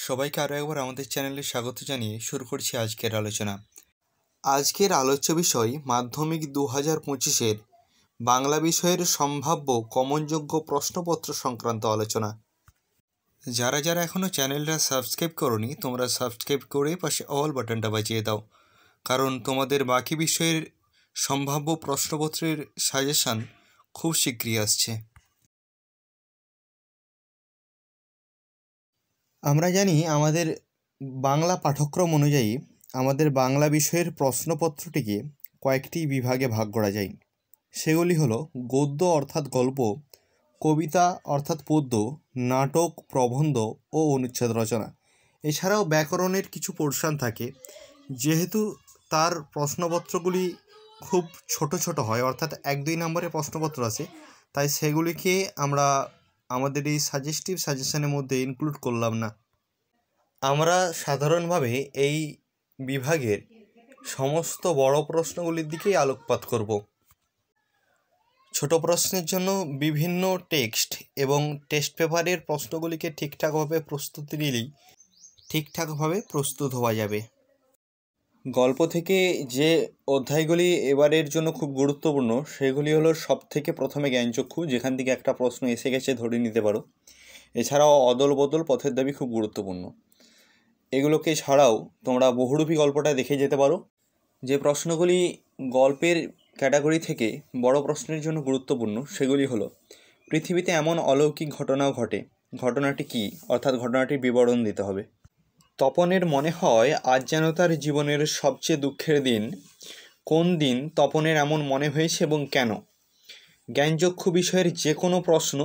সবাইকে আরও একবার আমাদের চ্যানেলে স্বাগত জানিয়ে শুরু করছি আজকের আলোচনা। আজকের আলোচ্য বিষয় মাধ্যমিক 2025-এর বাংলা বিষয়ের সম্ভাব্য কমনযোগ্য প্রশ্নপত্র সংক্রান্ত আলোচনা। যারা যারা এখনও চ্যানেলটা সাবস্ক্রাইব করোনি তোমরা সাবস্ক্রাইব করে পাশে অল বাটনটা বাজিয়ে দাও, কারণ তোমাদের বাকি বিষয়ের সম্ভাব্য প্রশ্নপত্রের সাজেশান খুব শীঘ্রই আসছে। আমরা জানি আমাদের বাংলা পাঠ্যক্রম অনুযায়ী আমাদের বাংলা বিষয়ের প্রশ্নপত্রটিকে কয়েকটি বিভাগে ভাগ করা যায়। সেগুলি হলো গদ্য অর্থাৎ গল্প, কবিতা অর্থাৎ পদ্য, নাটক, প্রবন্ধ ও অনুচ্ছেদ রচনা। এছাড়াও ব্যাকরণের কিছু পোর্শন থাকে। যেহেতু তার প্রশ্নপত্রগুলি খুব ছোট ছোট হয়, অর্থাৎ 1-2 নম্বরের প্রশ্নপত্র আছে, তাই সেগুলিকে আমরা আমাদের এই সাজেশনের মধ্যে ইনক্লুড করলাম না। আমরা সাধারণভাবে এই বিভাগের সমস্ত বড় প্রশ্নগুলির দিকেই আলোকপাত করব। ছোট প্রশ্নের জন্য বিভিন্ন টেক্সট এবং টেস্ট পেপারের প্রশ্নগুলিকে ঠিকঠাকভাবে প্রস্তুতি নিলেই ঠিকঠাকভাবে প্রস্তুত হওয়া যাবে। গল্প থেকে যে অধ্যায়গুলি এবারের জন্য খুব গুরুত্বপূর্ণ সেগুলি হলো সবথেকে প্রথমে জ্ঞানচক্ষু, যেখান থেকে একটা প্রশ্ন এসে গেছে ধরে নিতে পারো। এছাড়াও অদল বদল, পথের দাবি খুব গুরুত্বপূর্ণ। এগুলোকে ছাড়াও তোমরা বহুরূপী গল্পটা দেখে যেতে পারো। যে প্রশ্নগুলি গল্পের ক্যাটাগরি থেকে বড় প্রশ্নের জন্য গুরুত্বপূর্ণ সেগুলি হলো, পৃথিবীতে এমন অলৌকিক ঘটনাও ঘটে, ঘটনাটি কী, অর্থাৎ ঘটনাটির বিবরণ দিতে হবে। তপনের মনে হয় আজ যেন তার জীবনের সবচেয়ে দুঃখের দিন, কোন দিন তপনের এমন মনে হয়েছে এবং কেন। জ্ঞানচক্ষু বিষয়ের যে কোনো প্রশ্ন।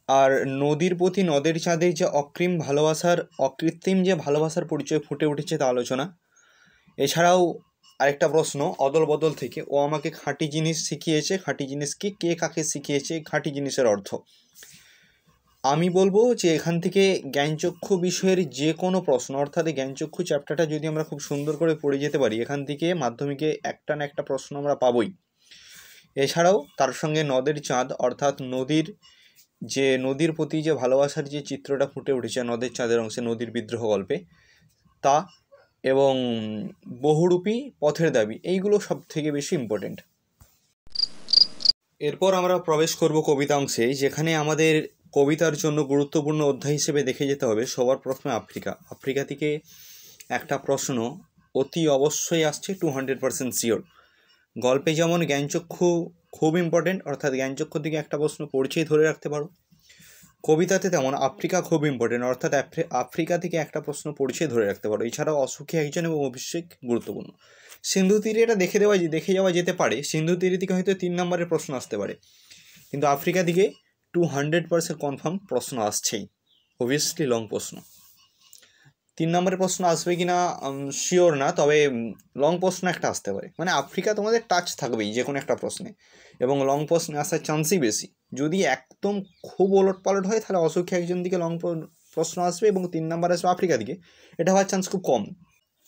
আর নদীর প্রতি নদের চাঁদের যে অকৃত্রিম যে ভালোবাসার পরিচয় ফুটে উঠেছে তা আলোচনা। এছাড়াও আরেকটা প্রশ্ন অদল বদল থেকে, ও আমাকে খাঁটি জিনিস শিখিয়েছে, খাঁটি জিনিসকে কে কাকে শিখিয়েছে, খাঁটি জিনিসের অর্থ। আমি বলবো যে এখান থেকে জ্ঞানচক্ষু বিষয়ের যে কোনো প্রশ্ন, অর্থাৎ জ্ঞানচক্ষু চ্যাপ্টারটা যদি আমরা খুব সুন্দর করে পড়ে যেতে পারি, এখান থেকে মাধ্যমিকে একটা না একটা প্রশ্ন আমরা পাবই। এছাড়াও তার সঙ্গে নদের চাঁদ, অর্থাৎ নদীর প্রতি যে ভালোবাসার যে চিত্রটা ফুটে উঠেছে নদের চাঁদের অংশে, নদীর বিদ্রোহ গল্পে, তা এবং বহুরূপী, পথের দাবি, এইগুলো সব থেকে বেশি ইম্পর্টেন্ট। এরপর আমরা প্রবেশ করব কবিতা অংশে, যেখানে আমাদের কবিতার জন্য গুরুত্বপূর্ণ অধ্যায় হিসেবে দেখে যেতে হবে সবার প্রথমে আফ্রিকা থেকে একটা প্রশ্ন অতি অবশ্যই আসছে, 200% শিওর। গল্পে যেমন জ্ঞানচক্ষু খুব ইম্পর্টেন্ট, অর্থাৎ জ্ঞানচক্ষু থেকে একটা প্রশ্ন পড়ছেই ধরে রাখতে পারো। কবিতাতে তেমন আফ্রিকা খুব ইম্পর্টেন্ট, অর্থাৎ আফ্রিকা থেকে একটা প্রশ্ন পড়ছেই ধরে রাখতে পারো। এছাড়াও অসুখী একজন এবং অভিষেক গুরুত্বপূর্ণ। সিন্ধু তীরে এটা দেখে যাওয়া যেতে পারে, সিন্ধু তীরে থেকে হয়তো 3 নম্বরের প্রশ্ন আসতে পারে, কিন্তু আফ্রিকা দিকে 200% কনফার্ম প্রশ্ন আসছেই, অবভিয়াসলি লং প্রশ্ন। 3 নম্বরের প্রশ্ন আসবে কি না শিওর না, তবে লং প্রশ্ন একটা আসতে পারে। মানে আফ্রিকা তোমাদের টাচ থাকবেই যে কোনো একটা প্রশ্নে, এবং লং প্রশ্নে আসার চান্সই বেশি। যদি একদম খুব ওলট পালট হয় তাহলে অসুখী একজন দিকে লং প্রশ্ন আসবে এবং 3 নম্বর আসবে আফ্রিকা দিকে, এটা হওয়ার চান্স খুব কম।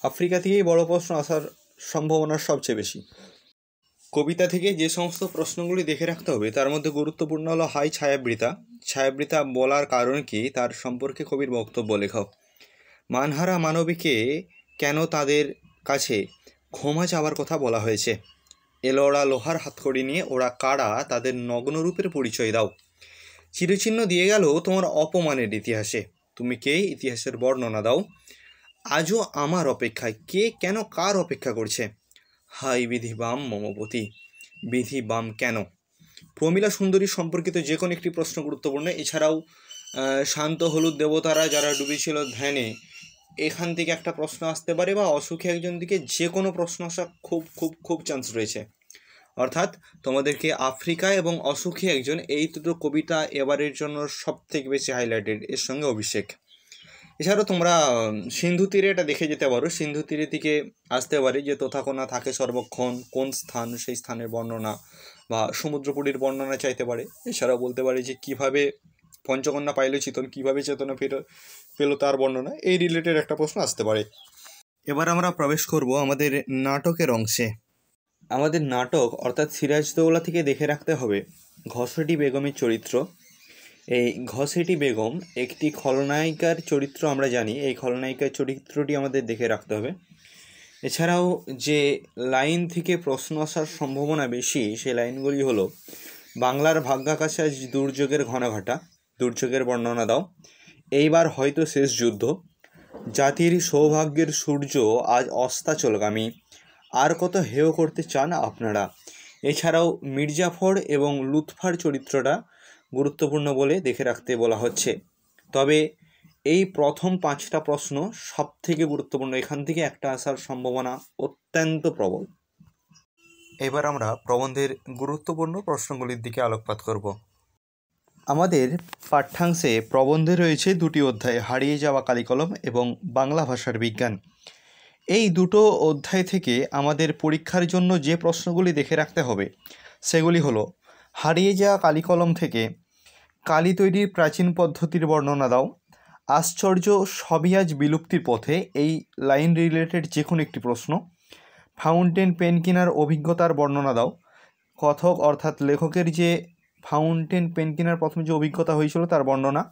আফ্রিকা থেকেই বড় প্রশ্ন আসার সম্ভাবনা সবচেয়ে বেশি। কবিতা থেকে যে সমস্ত প্রশ্নগুলি দেখে রাখতে হবে তার মধ্যে গুরুত্বপূর্ণ হলো হাই ছায়াবৃতা বলার কারণ কি, তার সম্পর্কে কবির বক্তব্য লেখাও। মানহারা মানবীকে কেন তাদের কাছে ক্ষমা চাওয়ার কথা বলা হয়েছে। এলো ওরা লোহার হাতকড়ি নিয়ে, ওরা কারা, তাদের নগ্নরূপের পরিচয় দাও। চিরচিহ্ন দিয়ে গেল তোমার অপমানের ইতিহাসে, তুমি কে, ইতিহাসের বর্ণনা দাও। আজও আমার অপেক্ষায়, কে কেন কার অপেক্ষা করছে। হাই বিধি বাম মমপতি, বিধি বাম কেন। প্রমীলা সুন্দরী সম্পর্কিত যে কোনো একটি প্রশ্ন গুরুত্বপূর্ণ। এছাড়াও শান্ত হলুদ দেবতারা যারা ডুবেছিল ধ্যানে, এখান থেকে একটা প্রশ্ন আসতে পারে, বা অসুখী একজন দিকে যে কোনো প্রশ্ন আসা খুব খুব খুব চান্স রয়েছে। অর্থাৎ তোমাদেরকে আফ্রিকা এবং অসুখী একজন, এই দুটো কবিতা এবারের জন্য সব থেকে বেশি হাইলাইটেড, এর সঙ্গে অভিষেক। এছাড়াও তোমরা সিন্ধু তীরে এটা দেখে যেতে পারো, সিন্ধু তীরে থেকে আসতে পারে যে তথাকনা থাকে সর্বক্ষণ, কোন স্থান, সেই স্থানের বর্ণনা, বা সমুদ্রপুরীর বর্ণনা চাইতে পারে। এছাড়াও বলতে পারে যে কীভাবে পঞ্চকন্যা পাইল চিতন, কীভাবে চেতনা পেল তার বর্ণনা, এই রিলেটেড একটা প্রশ্ন আসতে পারে। এবার আমরা প্রবেশ করব আমাদের নাটকের অংশে। আমাদের নাটক অর্থাৎ সিরাজদৌল্লা থেকে দেখে রাখতে হবে ঘসড়ি বেগমের চরিত্র, এই ঘসেটি বেগম একটি খলনায়িকার চরিত্র আমরা জানি, এই খলনায়িকার চরিত্রটি আমাদের দেখে রাখতে হবে। এছাড়াও যে লাইন থেকে প্রশ্ন আসার সম্ভাবনা বেশি সেই লাইনগুলি হলো, বাংলার ভাগ্যাকাশে আজ দুর্যোগের ঘনাঘটা, দুর্যোগের বর্ণনা দাও, এইবার হয়তো শেষ যুদ্ধ, জাতির সৌভাগ্যের সূর্য আজ অস্তাচলগামী, আর কত হেয় করতে চান আপনারা। এছাড়াও মির্জাফর এবং লুৎফার চরিত্রটা গুরুত্বপূর্ণ বলে দেখে রাখতে বলা হচ্ছে। তবে এই প্রথম 5টা প্রশ্ন সব থেকে গুরুত্বপূর্ণ, এখান থেকে একটা আসার সম্ভাবনা অত্যন্ত প্রবল। এবার আমরা প্রবন্ধের গুরুত্বপূর্ণ প্রশ্নগুলির দিকে আলোকপাত করব। আমাদের পাঠ্যাংশে প্রবন্ধে রয়েছে 2টি অধ্যায়, হারিয়ে যাওয়া কালিকলম এবং বাংলা ভাষার বিজ্ঞান। এই দুটো অধ্যায় থেকে আমাদের পরীক্ষার জন্য যে প্রশ্নগুলি দেখে রাখতে হবে সেগুলি হলো, হারিয়ে যাওয়া কালিকলম থেকে কালি তৈরির প্রাচীন পদ্ধতির বর্ণনা দাও, আশ্চর্য সবই আজ বিলুপ্তির পথে, এই লাইন রিলেটেড যে কোনো একটি প্রশ্ন, ফাউন্টেন পেন কেনার অভিজ্ঞতার বর্ণনা দাও, কথক অর্থাৎ লেখকের যে ফাউন্টেন পেন কেনার প্রথম যে অভিজ্ঞতা হয়েছিল তার বর্ণনা,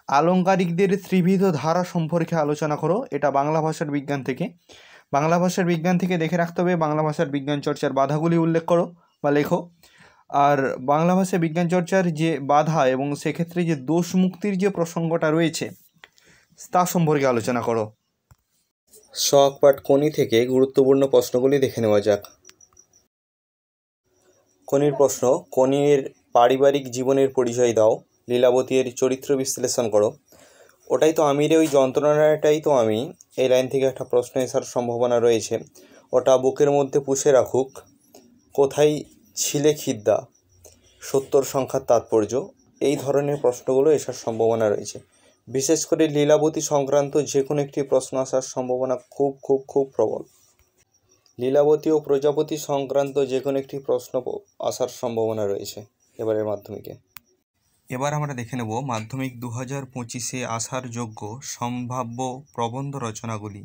আলংকারিকদের ত্রিবিধ ধারা সম্পর্কে আলোচনা করো, এটা বাংলা ভাষার বিজ্ঞান থেকে। বাংলা ভাষার বিজ্ঞান থেকে দেখে রাখতে হবে বাংলা ভাষার বিজ্ঞান চর্চার বাধাগুলি উল্লেখ করো বা লেখো। আর বাংলা ভাষা বিজ্ঞান চর্চার যে বাধা এবং সেক্ষেত্রে যে দোষ মুক্তির যে প্রসঙ্গটা রয়েছে তা সম্পর্কে আলোচনা করো। শখ পাঠ কোনি থেকে গুরুত্বপূর্ণ প্রশ্নগুলি দেখে নেওয়া যাক। কোনির প্রশ্ন, কোনির পারিবারিক জীবনের পরিচয় দাও, লীলাবতীর চরিত্র বিশ্লেষণ করো। ওটাই তো আমি রে, ওই যন্ত্রণাটাই তো আমি, এই লাইন থেকে একটা প্রশ্ন আসার সম্ভাবনা রয়েছে। ওটা বুকের মধ্যে পুষে রাখুক, কোথায় ছিলে খিদ্দা, সত্তর সংখ্যার তাৎপর্য, এই ধরনের প্রশ্নগুলো আসার সম্ভাবনা রয়েছে। বিশেষ করে লীলাবতী সংক্রান্ত যে কোনো একটি প্রশ্ন আসার সম্ভাবনা খুব খুব খুব প্রবল। লীলাবতী ও প্রজাপতি সংক্রান্ত যে কোনো একটি প্রশ্ন আসার সম্ভাবনা রয়েছে এবারের মাধ্যমিকে। এবার আমরা দেখে নেব মাধ্যমিক 2025-এ আসার যোগ্য সম্ভাব্য প্রবন্ধ রচনাগুলি।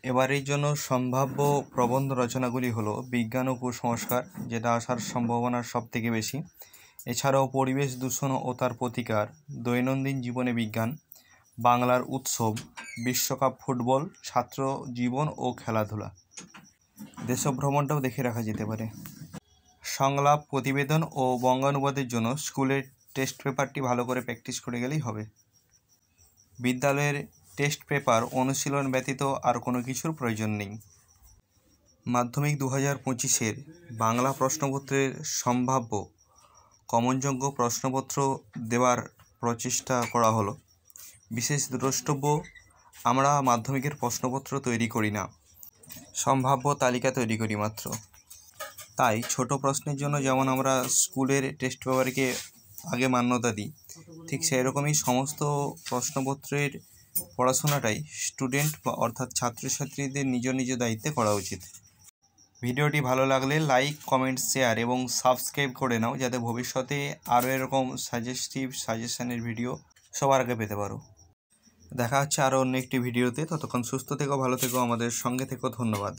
এবারের জন্য সম্ভাব্য প্রবন্ধ রচনাগুলি হলো বিজ্ঞান ও কুসংস্কার, যেটা আসার সম্ভাবনা সব থেকে বেশি। এছাড়াও পরিবেশ দূষণ ও তার প্রতিকার, দৈনন্দিন জীবনে বিজ্ঞান, বাংলার উৎসব, বিশ্বকাপ ফুটবল, ছাত্র জীবন ও খেলাধুলা। দেশভ্রমণটাও দেখে রাখা যেতে পারে। সংলাপ, প্রতিবেদন ও বঙ্গানুবাদের জন্য স্কুলের টেস্ট পেপারটি ভালো করে প্র্যাকটিস করে গেলেই হবে। বিদ্যালয়ের টেস্ট পেপার অনুশীলন ব্যতীত আর কোনো কিছুর প্রয়োজন নেই। মাধ্যমিক 2025-এর বাংলা প্রশ্নপত্রের সম্ভাব্য কমনযোগ্য প্রশ্নপত্র দেওয়ার প্রচেষ্টা করা হলো। বিশেষ দ্রষ্টব্য, আমরা মাধ্যমিকের প্রশ্নপত্র তৈরি করি না, সম্ভাব্য তালিকা তৈরি করি মাত্র। তাই ছোট প্রশ্নের জন্য যেমন আমরা স্কুলের টেস্ট পেপারকে আগে মান্যতা দিই, ঠিক সেই রকমই সমস্ত প্রশ্নপত্রের পড়াশোনাটাই স্টুডেন্ট বা অর্থাৎ ছাত্রছাত্রীদের নিজ নিজ দায়িত্বে করা উচিত। ভিডিওটি ভালো লাগলে লাইক, কমেন্ট, শেয়ার এবং সাবস্ক্রাইব করে নাও, যাতে ভবিষ্যতে আরও এরকম সাজেশনের ভিডিও সবার আগে পেতে পারো। দেখা হচ্ছে আরও অন্য একটি ভিডিওতে, ততক্ষণ সুস্থ থেকো, ভালো থেকো, আমাদের সঙ্গে থেকো। ধন্যবাদ।